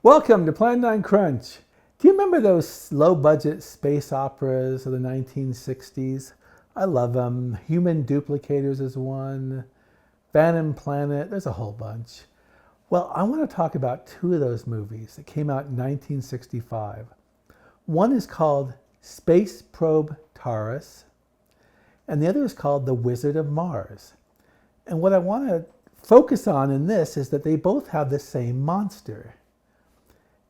Welcome to Plan 9 Crunch. Do you remember those low-budget space operas of the 1960s? I love them. Human Duplicators is one. Phantom Planet, there's a whole bunch. Well, I want to talk about two of those movies that came out in 1965. One is called Space Probe Taurus, and the other is called The Wizard of Mars. And what I want to focus on in this is that they both have the same monster.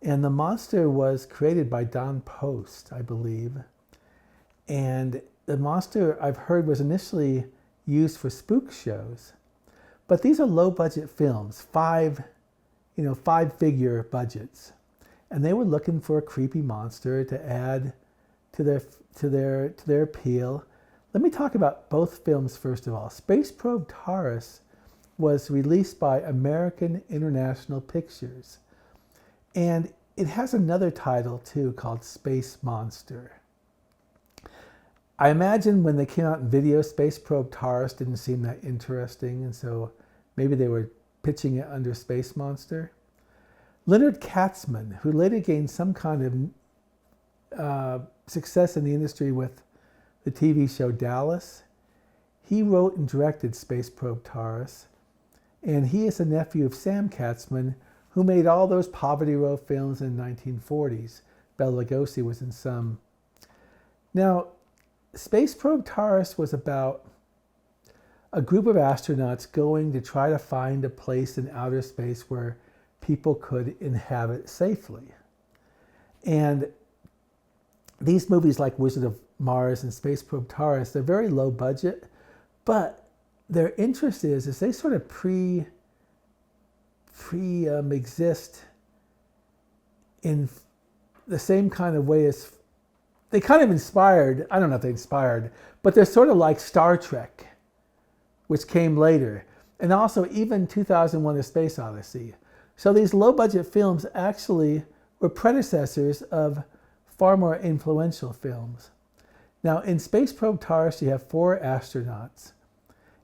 And the monster was created by Don Post, I believe. And the monster, I've heard, was initially used for spook shows. But these are low-budget films, five-figure budgets. And they were looking for a creepy monster to add to their appeal. Let me talk about both films first of all. Space Probe Taurus was released by American International Pictures. And it has another title too called Space Monster. I imagine when they came out in video, Space Probe Taurus didn't seem that interesting, and so maybe they were pitching it under Space Monster. Leonard Katzman, who later gained some kind of success in the industry with the TV show Dallas, he wrote and directed Space Probe Taurus, and he is a nephew of Sam Katzman, who made all those Poverty Row films in the 1940s. Bela Lugosi was in some. Now, Space Probe Taurus was about a group of astronauts going to try to find a place in outer space where people could inhabit safely. And these movies like Wizard of Mars and Space Probe Taurus, they're very low budget, but their interest is they sort of exist in the same kind of way as they kind of inspired, I don't know if they inspired, but they're sort of like Star Trek, which came later, and also even 2001: A Space Odyssey. So these low-budget films actually were predecessors of far more influential films. Now, in Space Probe Taurus, you have 4 astronauts,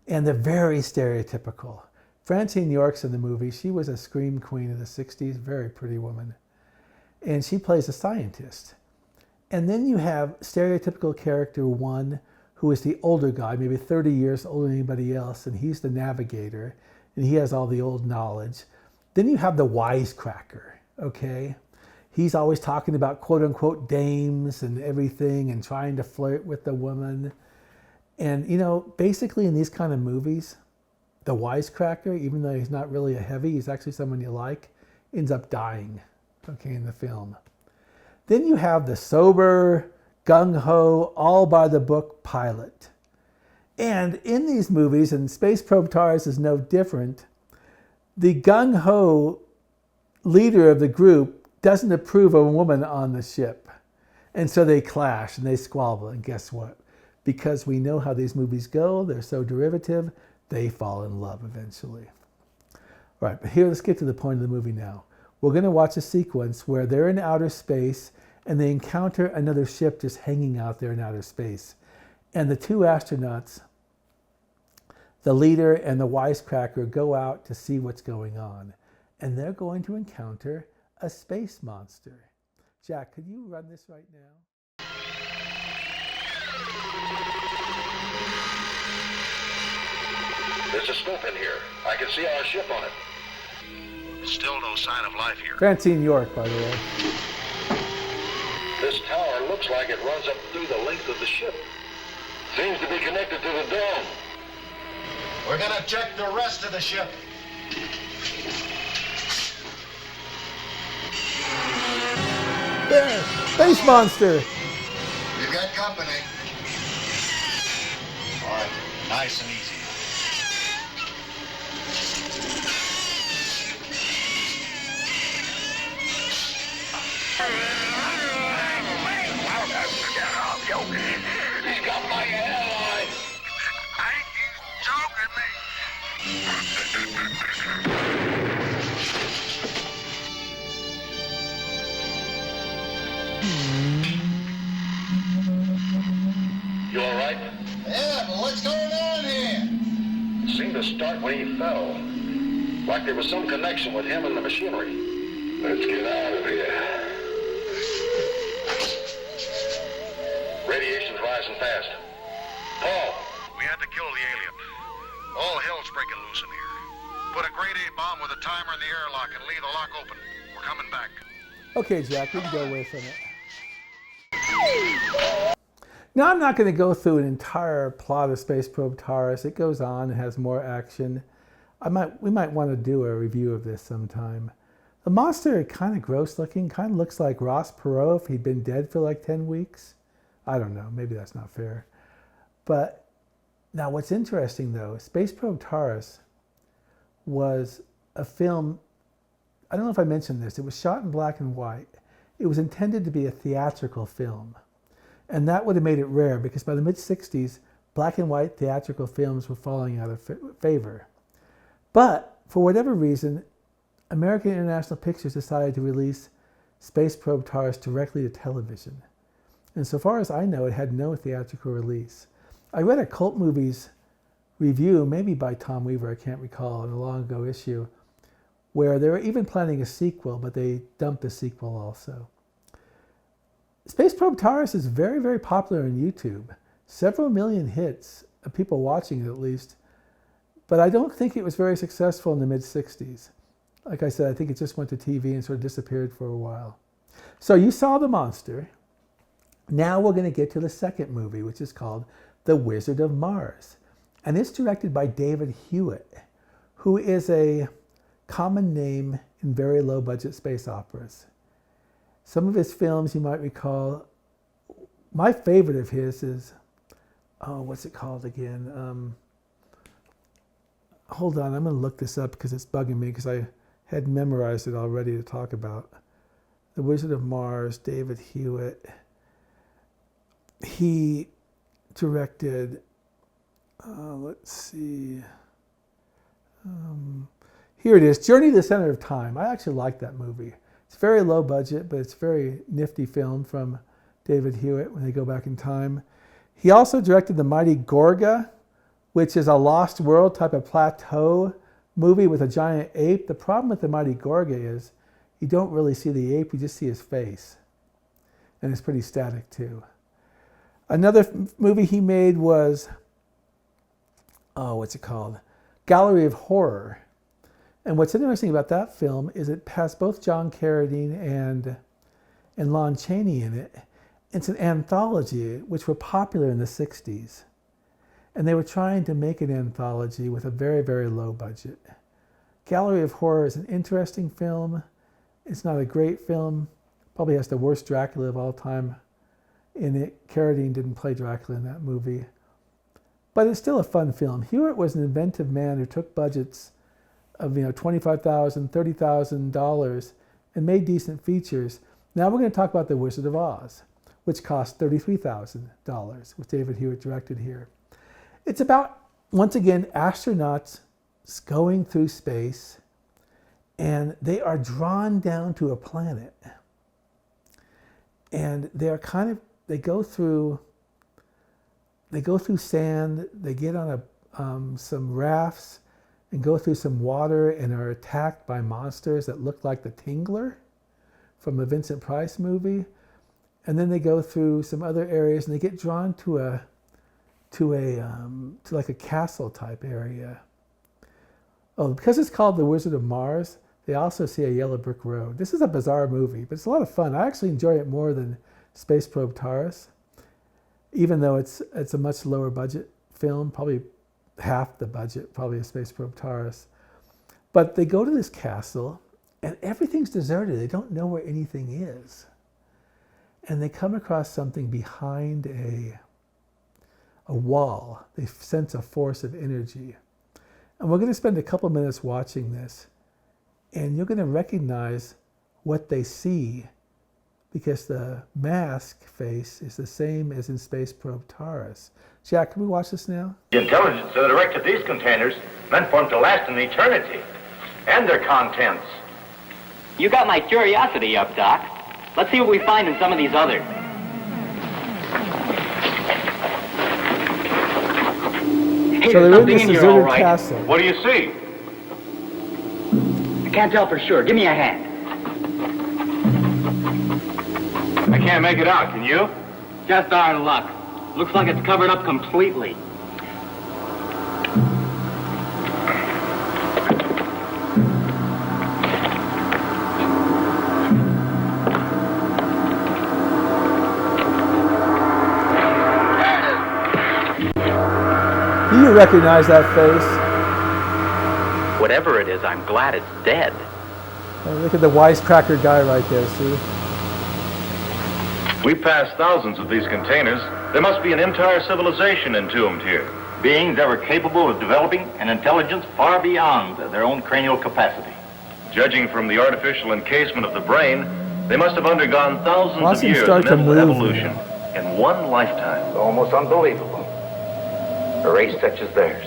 and they're very stereotypical. Francine York's in the movie. She was a scream queen of the 60s, very pretty woman. And she plays a scientist. And then you have stereotypical character 1, who is the older guy, maybe 30 years older than anybody else, and he's the navigator, and he has all the old knowledge. Then you have the wisecracker, okay? He's always talking about quote-unquote dames and everything and trying to flirt with the woman. And, basically in these kind of movies, the wisecracker, even though he's not really a heavy, he's actually someone you like, ends up dying, okay, in the film. Then you have the sober, gung-ho, all-by-the-book pilot. And in these movies, and Space Probe Taurus is no different, the gung-ho leader of the group doesn't approve of a woman on the ship. And so they clash and they squabble, and guess what? Because we know how these movies go, they're so derivative, they fall in love eventually. All right, but here, let's get to the point of the movie now. We're going to watch a sequence where they're in outer space and they encounter another ship just hanging out there in outer space. And the 2 astronauts, the leader and the wisecracker, go out to see what's going on. And they're going to encounter a space monster. Jack, could you run this right now? There's a scope in here. I can see our ship on it. Still no sign of life here. Francine York, by the way. This tower looks like it runs up through the length of the ship. Seems to be connected to the dome. We're gonna check the rest of the ship. There! Space monster! We've got company. All right, nice and easy. He's got my airline. I think he's joking me. You all right? Yeah, but what's going on here? It seemed to start when he fell. Like there was some connection with him and the machinery. Let's get out of here. Radiation's rising fast. Paul! We had to kill the alien. All hell's breaking loose in here. Put a grade A bomb with a timer in the airlock and leave the lock open. We're coming back. Okay, Jack, we can go away from it. Now, I'm not going to go through an entire plot of Space Probe Taurus. It goes on, it has more action. We might want to do a review of this sometime. The monster is kind of gross looking, kind of looks like Ross Perot if he'd been dead for like 10 weeks. I don't know, maybe that's not fair. But now what's interesting though, Space Probe Taurus was a film, I don't know if I mentioned this, it was shot in black and white. It was intended to be a theatrical film. And that would have made it rare because by the mid-60s, black and white theatrical films were falling out of favor. But for whatever reason, American International Pictures decided to release Space Probe Taurus directly to television. And so far as I know, it had no theatrical release. I read a Cult Movies review, maybe by Tom Weaver, I can't recall, in a long ago issue, where they were even planning a sequel, but they dumped the sequel also. Space Probe Taurus is very, very popular on YouTube. Several million hits of people watching it at least, but I don't think it was very successful in the mid-60s. Like I said, I think it just went to TV and sort of disappeared for a while. So you saw the monster. Now we're going to get to the second movie, which is called The Wizard of Mars. And it's directed by David Hewitt, who is a common name in very low-budget space operas. Some of his films you might recall, my favorite of his is, what's it called again? Hold on, I'm going to look this up because it's bugging me because I had memorized it already to talk about. The Wizard of Mars, David Hewitt. He directed, let's see, here it is, Journey to the Center of Time. I actually like that movie. It's very low budget, but it's a very nifty film from David Hewitt when they go back in time. He also directed The Mighty Gorga, which is a Lost World type of plateau movie with a giant ape. The problem with The Mighty Gorga is you don't really see the ape, you just see his face. And it's pretty static too. Another movie he made was, what's it called? Gallery of Horror. And what's interesting about that film is it has both John Carradine and Lon Chaney in it. It's an anthology, which were popular in the 60s. And they were trying to make an anthology with a very, very low budget. Gallery of Horror is an interesting film. It's not a great film. Probably has the worst Dracula of all time in it. Carradine didn't play Dracula in that movie. But it's still a fun film. Hewitt was an inventive man who took budgets of $25,000, $30,000 and made decent features. Now we're going to talk about The Wizard of Oz, which cost $33,000, which David Hewitt directed here. It's about, once again, astronauts going through space, and they are drawn down to a planet. And they go through sand, they get on some rafts, and go through some water and are attacked by monsters that look like the Tingler from a Vincent Price movie. And then they go through some other areas and they get drawn to like a castle type area. Oh, because it's called The Wizard of Mars, they also see a yellow brick road. This is a bizarre movie, but it's a lot of fun. I actually enjoy it more than Space Probe Taurus, even though it's a much lower budget film, probably half the budget, probably a Space Probe Taurus. But they go to this castle and everything's deserted. They don't know where anything is. And they come across something behind a wall. They sense a force of energy. And we're going to spend a couple minutes watching this. And you're going to recognize what they see because the mask face is the same as in Space Probe Taurus. Jack, can we watch this now? The intelligence that erected these containers meant for them to last an eternity. And their contents. You got my curiosity up, Doc. Let's see what we find in some of these others. Hey, So there's they're in something this in here, all deserted right. castle. What do you see? I can't tell for sure. Give me a hand. I can't make it out, can you? Just our luck. Looks like it's covered up completely. Do you recognize that face? Whatever it is, I'm glad it's dead. Oh, look at the wisecracker guy right there, see? We passed thousands of these containers. There must be an entire civilization entombed here. Beings that were capable of developing an intelligence far beyond their own cranial capacity. Judging from the artificial encasement of the brain, they must have undergone thousands Watch of him years start of to mental move evolution in one lifetime. It's almost unbelievable. A race such as theirs.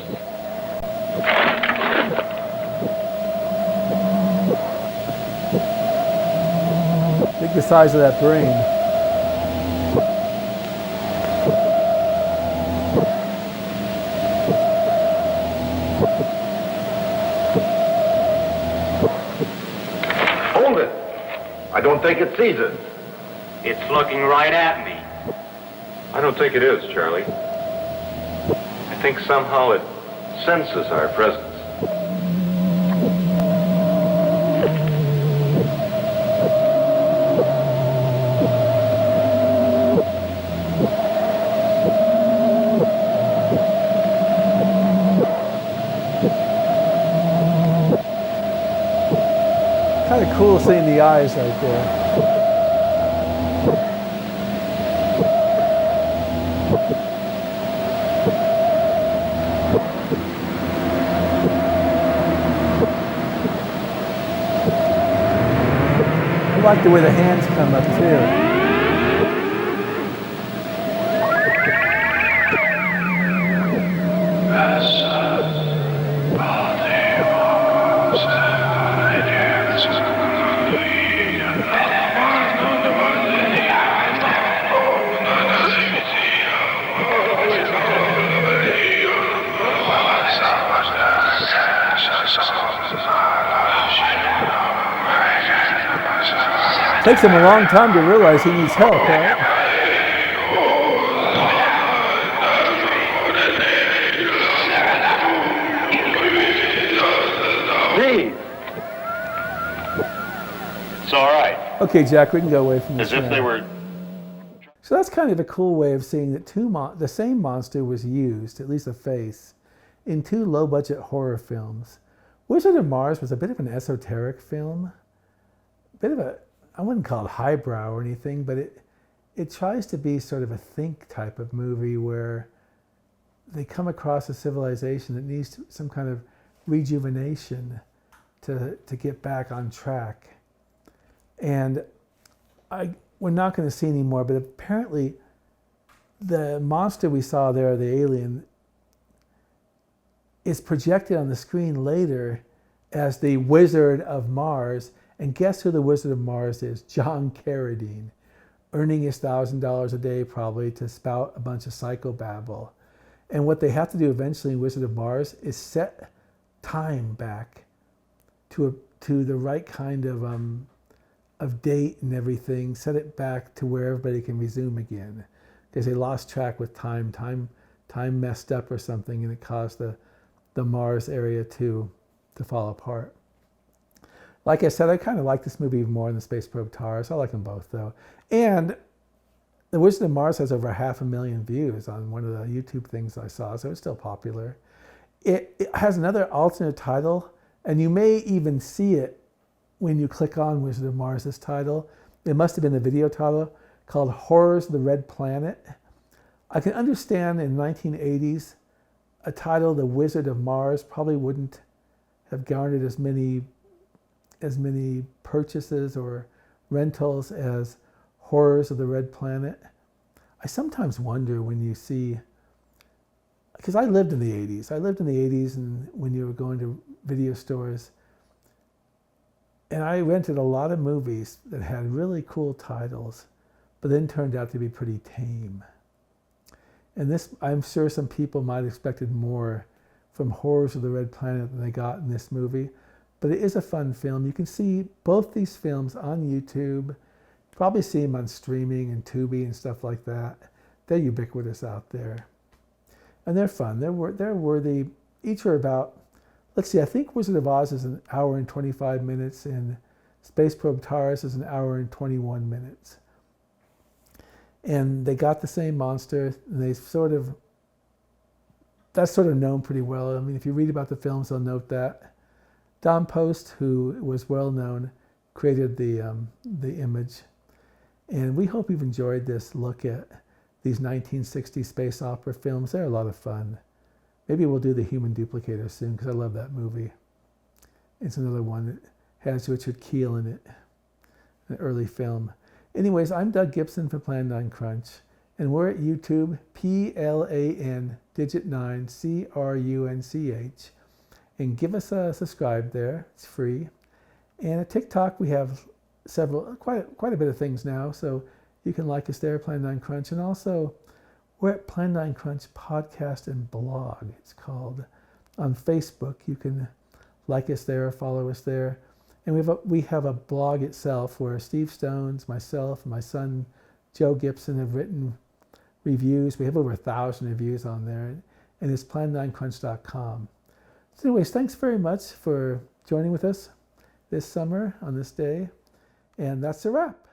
Look at the size of that brain. Hold it! I don't think it sees us. It's looking right at me. I don't think it is, Charlie. I think somehow it senses our presence. Kind of cool seeing the eyes right there. I like the way the hands come up too. Takes him a long time to realize he needs help, right? Steve! It's all right. Okay, Jack, we can go away from this. As if they were... So that's kind of a cool way of seeing that the same monster was used, at least a face, in two low-budget horror films. Wizard of Mars was a bit of an esoteric film, a bit of a, I wouldn't call it highbrow or anything, but it tries to be sort of a think type of movie where they come across a civilization that needs some kind of rejuvenation to get back on track. And we're not going to see any more, but apparently the monster we saw there, the alien, is projected on the screen later as the Wizard of Mars. And guess who the Wizard of Mars is? John Carradine, earning his $1,000 a day probably to spout a bunch of psychobabble. And what they have to do eventually in Wizard of Mars is set time back to the right kind of date and everything, set it back to where everybody can resume again. Because they lost track with time. Time messed up or something, and it caused the Mars area to fall apart. Like I said, I kind of like this movie even more than the Space Probe Taurus. I like them both, though. And The Wizard of Mars has over 500,000 views on one of the YouTube things I saw, so it's still popular. It has another alternate title, and you may even see it when you click on Wizard of Mars, this title. It must have been a video title called Horrors of the Red Planet. I can understand in the 1980s, a title, The Wizard of Mars, probably wouldn't have garnered as many purchases or rentals as Horrors of the Red Planet. I sometimes wonder when you see, because I lived in the 80s. I lived in the 80s and when you were going to video stores, and I rented a lot of movies that had really cool titles, but then turned out to be pretty tame. And this, I'm sure some people might have expected more from Horrors of the Red Planet than they got in this movie. But it is a fun film. You can see both these films on YouTube, Probably see them on streaming and Tubi and stuff like that. They're ubiquitous out there. And they're fun. They're worthy. Each are about, let's see, I think Wizard of Oz is an hour and 25 minutes and Space Probe Taurus is an hour and 21 minutes. And they got the same monster, and that's sort of known pretty well. I mean, if you read about the films, they'll note that. Don Post, who was well known, created the image. And we hope you've enjoyed this look at these 1960 space opera films. They're a lot of fun. Maybe we'll do The Human Duplicator soon, because I love that movie. It's another one that has Richard Keel in it, an early film. Anyways, I'm Doug Gibson for Plan 9 Crunch, and we're at YouTube, PLAN, digit 9, CRUNCH, and give us a subscribe there. It's free. And at TikTok, we have quite a bit of things now, so you can like us there, Plan 9 Crunch, and also we're at Plan 9 Crunch Podcast and Blog, it's called. On Facebook, you can like us there, follow us there. And we have a blog itself where Steve Stones, myself, and my son Joe Gibson have written reviews. We have over 1,000 reviews on there, and it's plan9crunch.com. So anyways, thanks very much for joining with us this summer on this day, and that's a wrap.